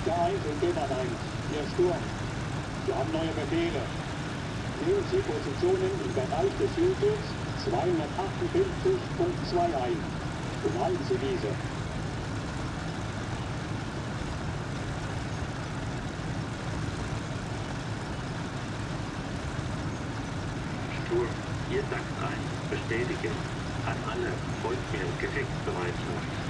Oscar 1 und Gebhardt 1, Ihr Sturm. Wir haben neue Befehle. Nehmen Sie Positionen im Bereich des Hügels 258.2 ein und halten Sie diese. Sturm, hier Dachs 1, bestätigen. An alle, folgt mir Gefechtsbereitschaft.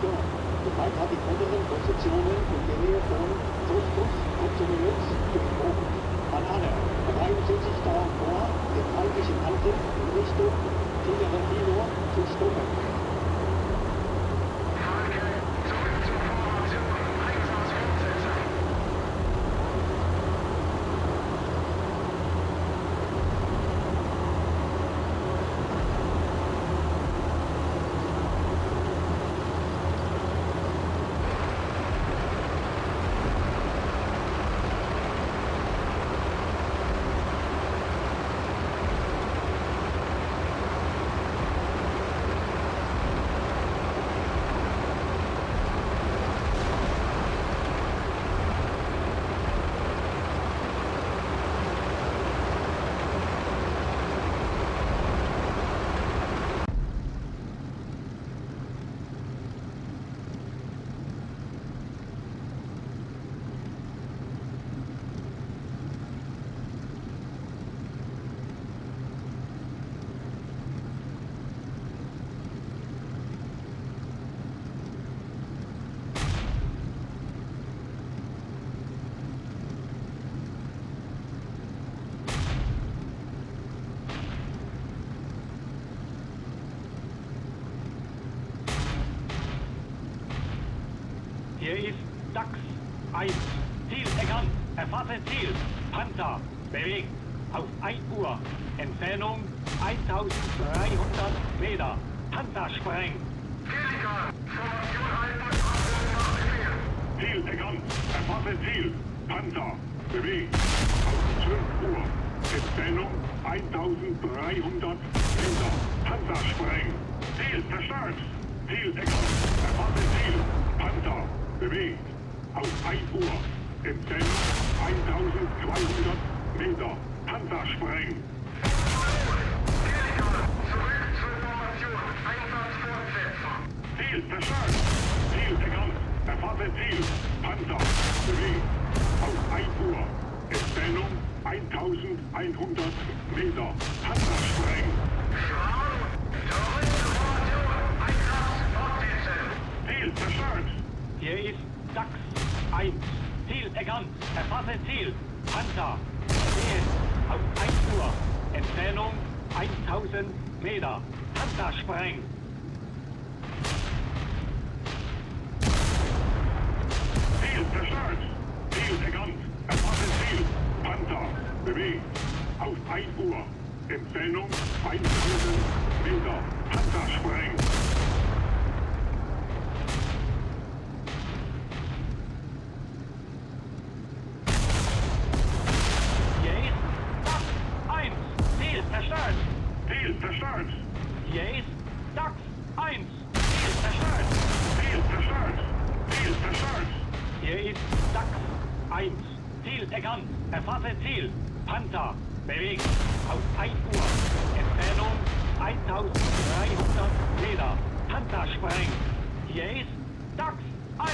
Bereit hat die vorderen Positionen in der Nähe von Tuskus, Optimus, durchbrochen. An alle, bereiten Sie sich darauf vor, den feindlichen Angriff in Richtung Tigerentino zu stoppen. Hier ist Dachs 1. Ziel erkannt. Erfasse Ziel. Panzer. Bewegt. Auf 1 Uhr. Entfernung 1300 Meter. Panzer sprengt. Ziel erkannt. Erfasse Ziel. Panzer. Bewegt. Auf 12 Uhr. Entfernung 1300 Meter. Panzer sprengt. Ziel zerstört. Ziel erkannt. Erfasse Ziel. Panzer. Bewegt. Auf 1 Uhr. Entfernung 1200 Meter. Panzer sprengt. Ziel zerstört. Ziel erkannt. Erfasse Ziel. Panzer. Bewegt. Auf 1 Uhr. Entfernung 1100 Meter. Panzer sprengt. Ziel zerstört. Hier ist Dachs 1. Ziel erkannt. Erfasse Ziel. Panther. Stehen. Auf 1 Uhr. Entfernung 1000 Meter. Panther sprengen. Ziel zerstört. Ziel erkannt. Erfasse Ziel. Panther. Bewegt. Auf 1 Uhr. Entfernung 1000 Meter. Panther sprengen. Hier ist DAX 1. Ziel zerstört. Ziel zerstört. Hier ist DAX 1. Ziel zerstört. Ziel zerstört. Ziel zerstört. Hier ist DAX 1. Ziel erkannt. Erfasse Ziel. Panther. Bewegt. Auf 1 Uhr. Entfernung 1300 Meter. Panther sprengen. Hier ist DAX 1.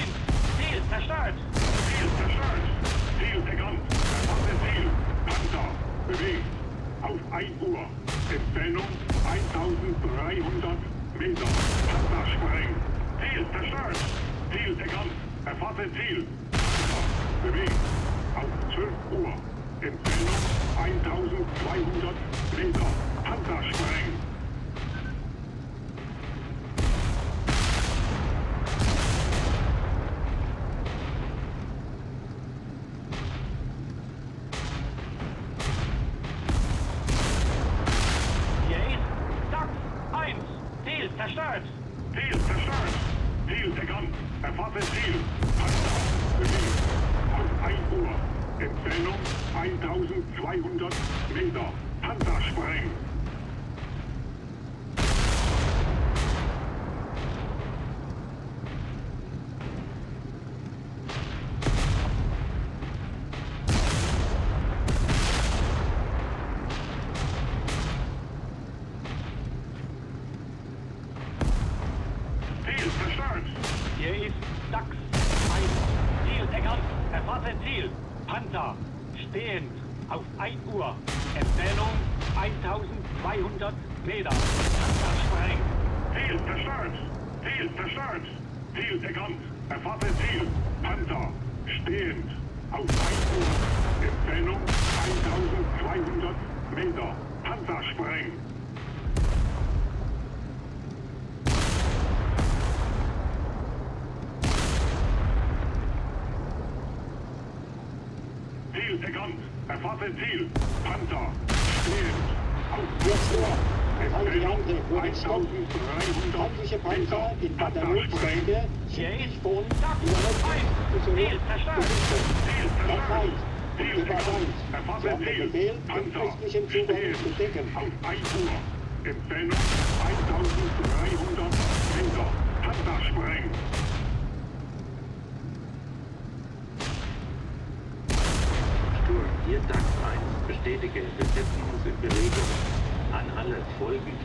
Ziel zerstört. Ziel zerstört. Ziel erkannt. Erfasse Ziel. Panther. Bewegt. Auf 1 Uhr. Entfernung 1300 Meter. Panther sprengen. Ziel zerstört. Ziel erkannt. Erfasse Ziel. Panther. Bewegt. Auf 12 Uhr. Entfernung 1200 Meter. Panther sprengen. Hier ist DAX 1. Ziel zerstört. Ziel zerstört. Ziel erkannt. Erfasse Ziel. Panther. Bewegt. Auf 1 Uhr. Entfernung 1200 Meter. Panther sprengen. Ziel zerstört. Hier ist DAX 1. Ziel erkannt. Erfasse Ziel. Panther. Stehend. Auf 1 Uhr. Entfernung 1200 Meter. Panther sprengen. Ziel zerstört. Ziel zerstört. Ziel erkannt. Erfasse Ziel. Panther. Stehend. Auf 1 Uhr. Entfernung 1200 Meter. Panther sprengen. Ziel erkannt. Erfasse Ziel. Panther. Stehend. Auf 1 Jetzt Uhr. nur. Feindliche Entfernung Angriff wurde gestoppt. 1300 Feindliche Panzer Meter. in Panther sprengen. Bataillonsstände Hier südlich ist von DAX 1. Ziel zerstört. Ziel Das zerstört. heißt, Ziel Geber 1. erkannt. Sie Erfasse haben den Ziel. Befehl, den Panther. östlichen Zugang Stehend. zu decken. Auf 1 Uhr. Entfernung 1300 Meter. Panther sprengen. Sturm, hier DAX 1. Bestätige, wir setzen uns in Bewegung. An alle folgen.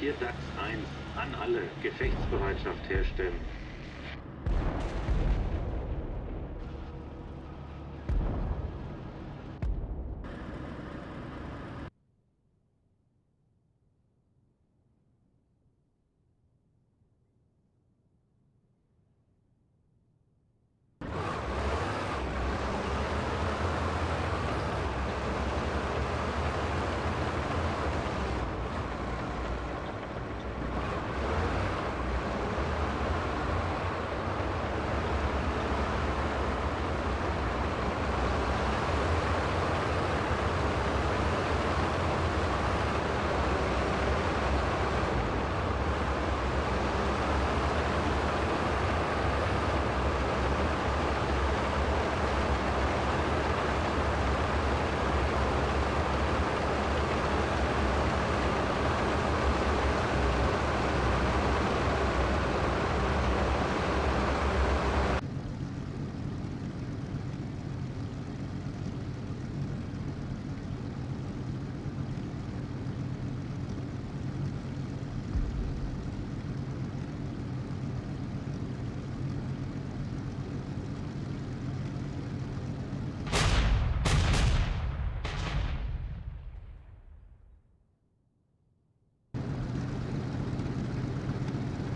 Hier DAX 1, an alle, Gefechtsbereitschaft herstellen.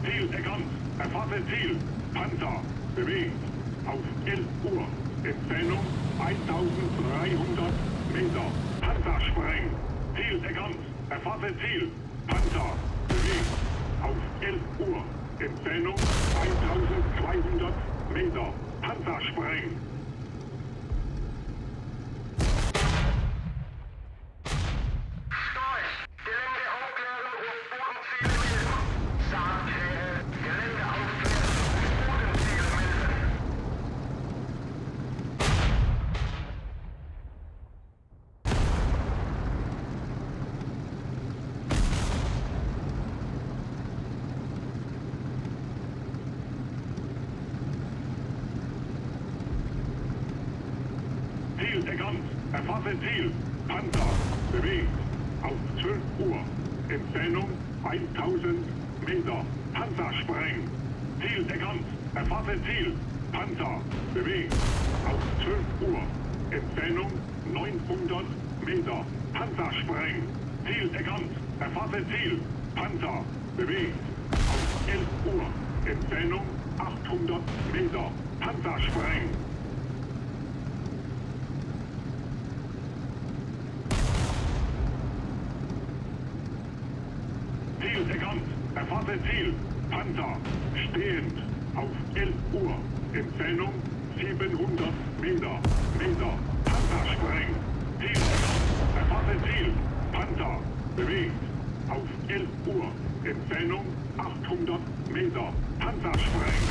Ziel erkannt. Erfasse Ziel. Panzer. Bewegt. Auf 11 Uhr. Entfernung 1300 Meter. Panzer sprengen. Ziel erkannt. Erfasse Ziel. Panzer. Bewegt. Auf 11 Uhr. Entfernung 1200 Meter. Panzer sprengen. Ziel erkannt. Erfasse Ziel. Panzer. Bewegt. Auf 12 Uhr. Entfernung 1000 Meter. Panzer sprengen. Ziel erkannt. Erfasse Ziel. Panzer. Bewegt. Auf 12 Uhr. Entfernung 900 Meter. Panzer sprengen. Ziel erkannt. Erfasse Ziel. Panzer. Bewegt. Auf 11 Uhr. Entfernung 800 Meter. Panzer sprengen. Ziel erkannt. Erfasse Ziel. Panzer. Stehend. Auf 11 Uhr. Entfernung 700 Meter. Panzer sprengen. Ziel erkannt. Erfasse Ziel. Panzer. Bewegt. Auf 11 Uhr. Entfernung 800 Meter. Panzer sprengen.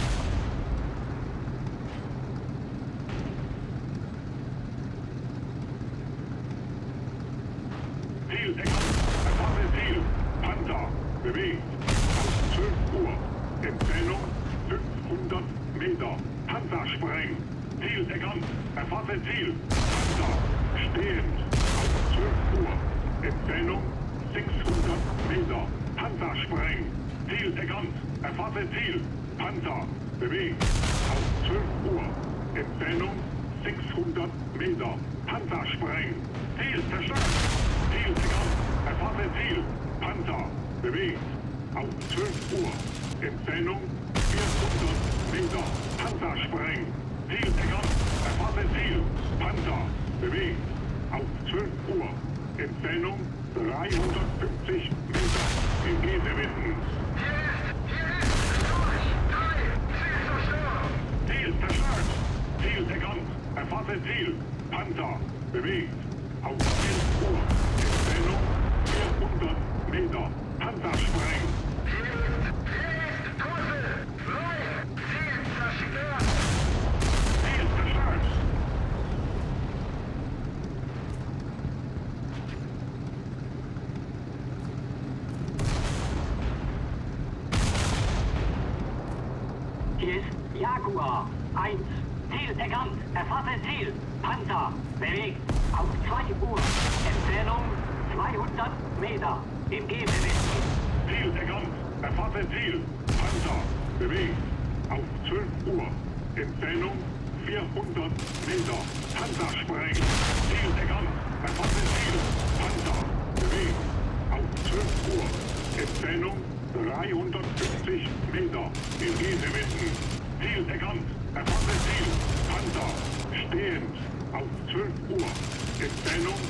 Ziel erkannt. Erfasse Ziel. Panzer. Bewegt. Auf 12 Uhr. Entfernung 500 Meter. Panzer sprengen. Ziel erkannt. Erfasse Ziel. Panzer. Stehend. Auf 12 Uhr. Entfernung 600 Meter. Panzer sprengen. Ziel erkannt. Erfasse Ziel. Panzer. Bewegt. Auf 12 Uhr. Entfernung 600 Meter. Panzer sprengen. Ziel zerstört. Ziel erkannt. Erfasse Ziel. Panzer. Bewegt. Auf 12 Uhr. Entfernung 400 Meter. Panzer sprengen. Ziel erkannt. Erfasse Ziel. Panzer. Bewegt. Auf 12 Uhr. Entfernung 350 Meter. In Gese wenden. Ziel zerstört. Ziel erkannt. Erfasse Ziel. Panzer. Bewegt. Auf 11 Uhr. Entfernung 400 Meter. Panzer sprengen. Ziel zerstört. Hier ist Jaguar 1. Ziel erkannt. Erfasse Ziel. Panzer. Bewegt. Auf 2 Uhr. Entfernung 200 Meter. Im Gehbewegung. Ziel erkannt. Erfasse Ziel. Panzer. Bewegt. Auf 12 Uhr. Entfernung 400 Meter. Panzer sprengt. Ziel erkannt. Erfasse Ziel. Panzer. Bewegt. Auf 12 Uhr. Entfernung 350 Meter. In Gese wenden. Ziel erkannt. Erfasse Ziel. Panzer. Stehend. Auf 12 Uhr. Entfernung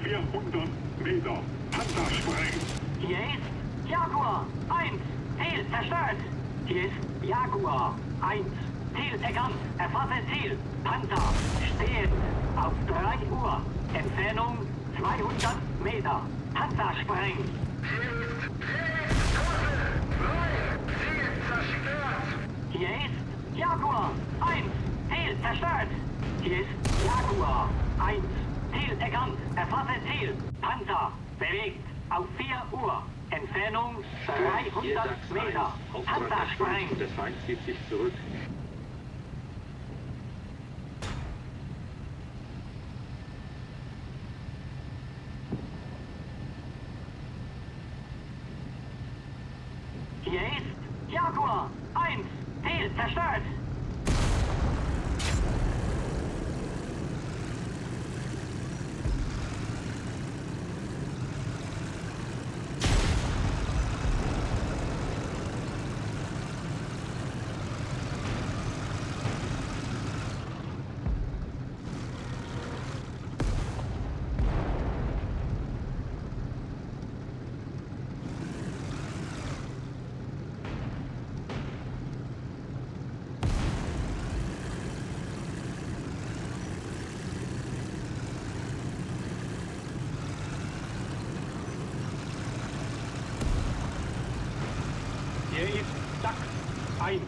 400 Meter. Panzer sprengt. Hier ist Jaguar 1. Ziel zerstört. Hier ist Jaguar 1. Ziel erkannt. Erfasse Ziel. Panther. Stehend. Auf 3 Uhr. Entfernung 200 Meter. Panzer sprengt. Hier ist Jaguar 1. Ziel zerstört. Hier ist Jaguar 1. Ziel erkannt. Erfasse Ziel. Panther. Bewegt. Auf 4 Uhr. Entfernung 300 Meter. Panzer sprengt. Der Feind zieht sich zurück. Hier ist Jaguar 1. Ziel zerstört. Hier ist DAX 1.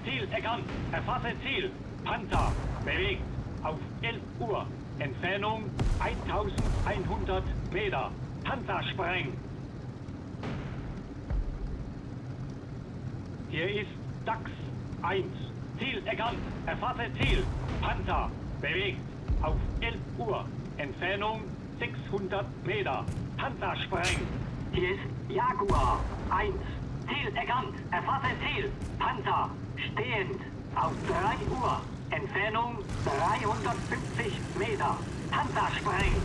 Ziel erkannt. Erfasse Ziel. Panther. Bewegt. Auf 11 Uhr. Entfernung 1100 Meter. Panzer sprengt. Hier ist DAX 1. Ziel erkannt. Erfasse Ziel. Panther. Bewegt. Auf 11 Uhr. Entfernung 600 Meter. Panzer sprengt. Hier ist Jaguar 1. Ziel erkannt. Erfasse Ziel. Panther. Stehend. Auf 3 Uhr. Entfernung 350 Meter. Panzer sprengt.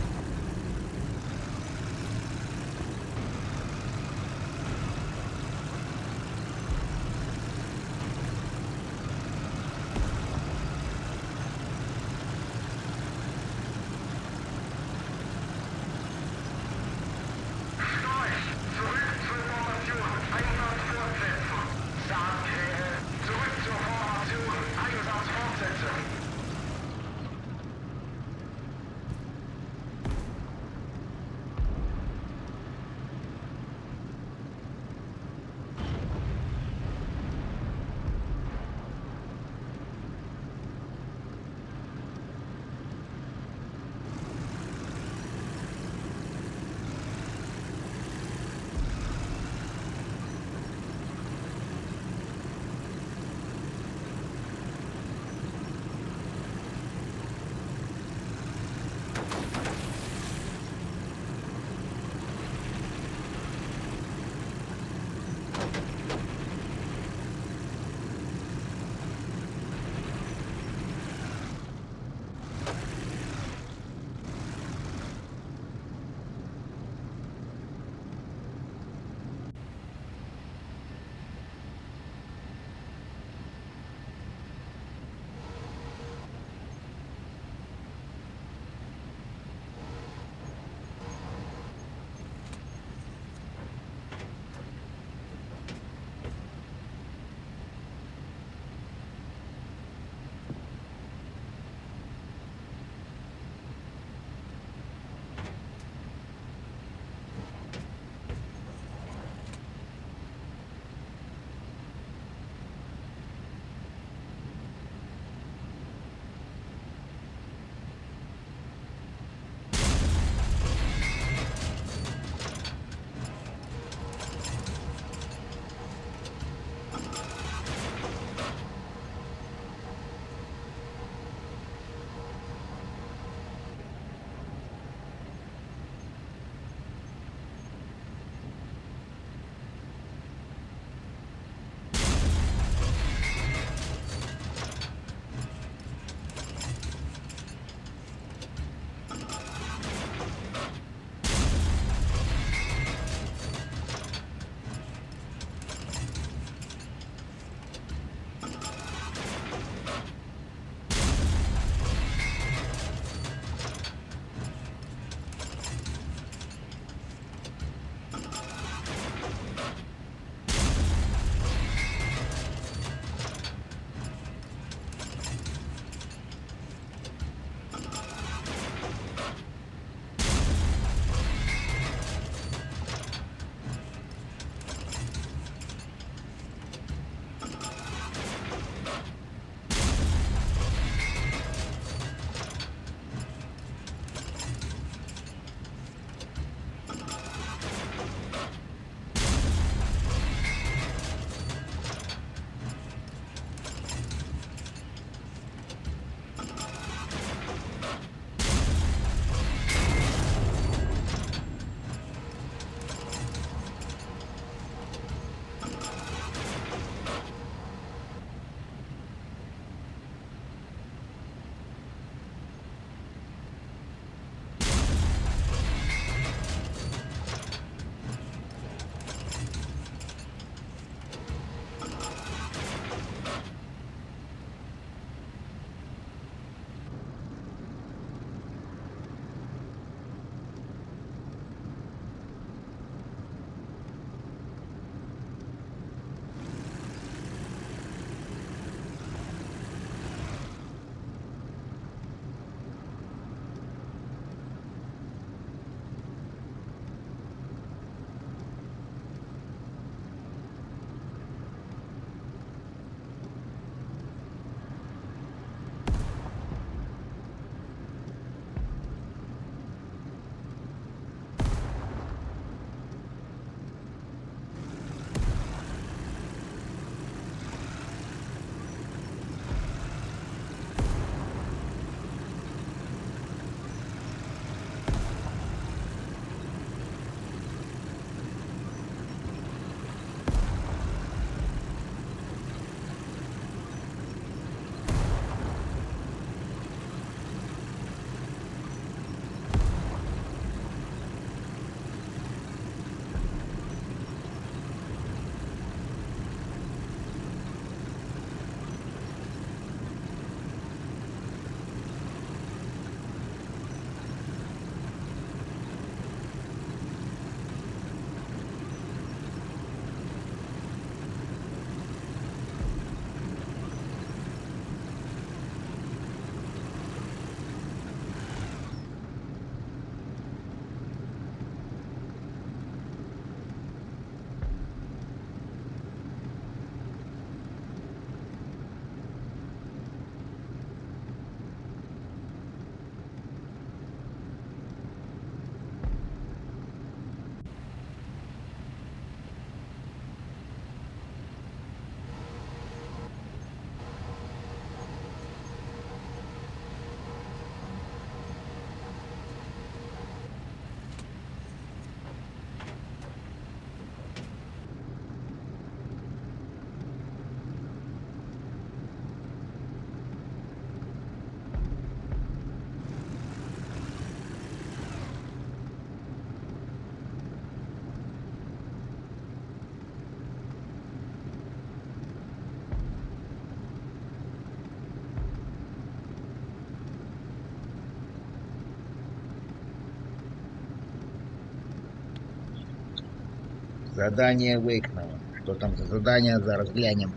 Задание виконано. Что там за задание, зараз глянем.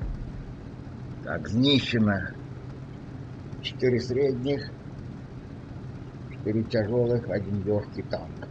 Так, знищено 4 средних, 4 тяжелых, 1 легкий танк.